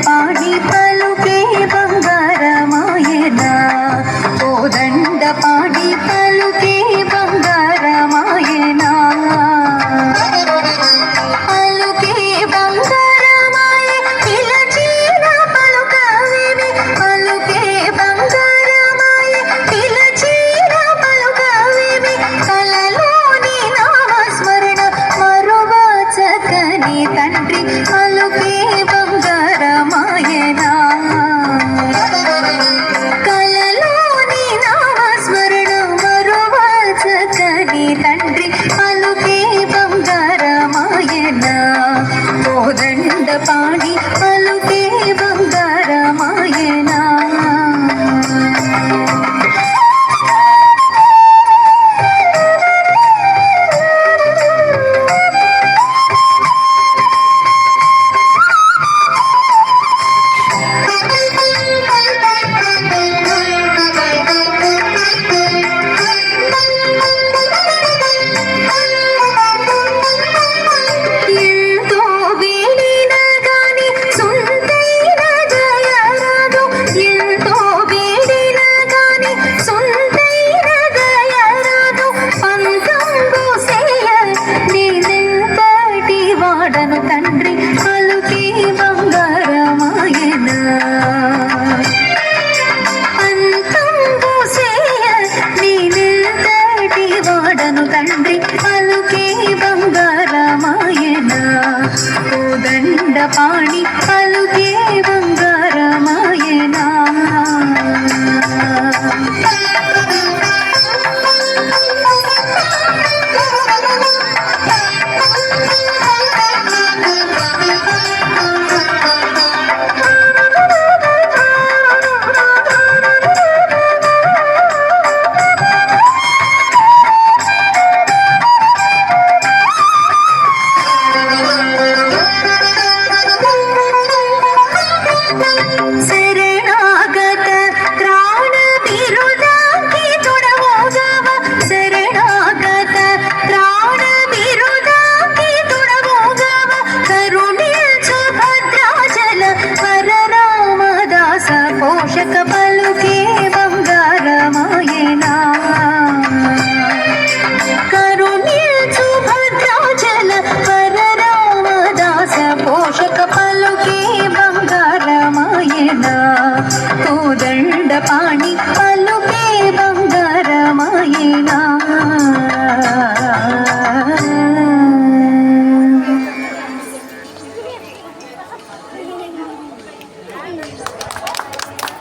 పాడి పలుకే బంగారమాయనా కోదండ పాడి పలుకే బంగారమాయనా పలుకే బంగారమాయ పిలచిన పలుకవేమి పలుకే బంగారమాయ పిలచిన పలుకవేమి కలలోని నామస్మరణ మరువచకని తండ్రి పలుకే బంగారమాయనా కలలోని నామస్మరణ మరువచకని తండ్రి పలుకే బంగారమాయనా కోదండ పాడి పలుకే బంగారమాయనా తండ్రి పలుకే బంగారమాయనా అంతంబు సేయ నేనెంతటి వాడను తండ్రి పలుకే బంగారమాయనా కోదండ పాణి పలుకే బంగారమాయనా శరణాగత త్రాణ బిరుదాంకి తొడవోగవ శరణాగత త్రాణ బిరుదాంకి తొడవోగవ కరుణించు భద్రాచల వరరామదాస పోషక పలుకే బంగారమాయనా కరుణించు భద్రాచల వరరామదాస పోషక పలుకే బంగారమాయనా కోదండ పాణి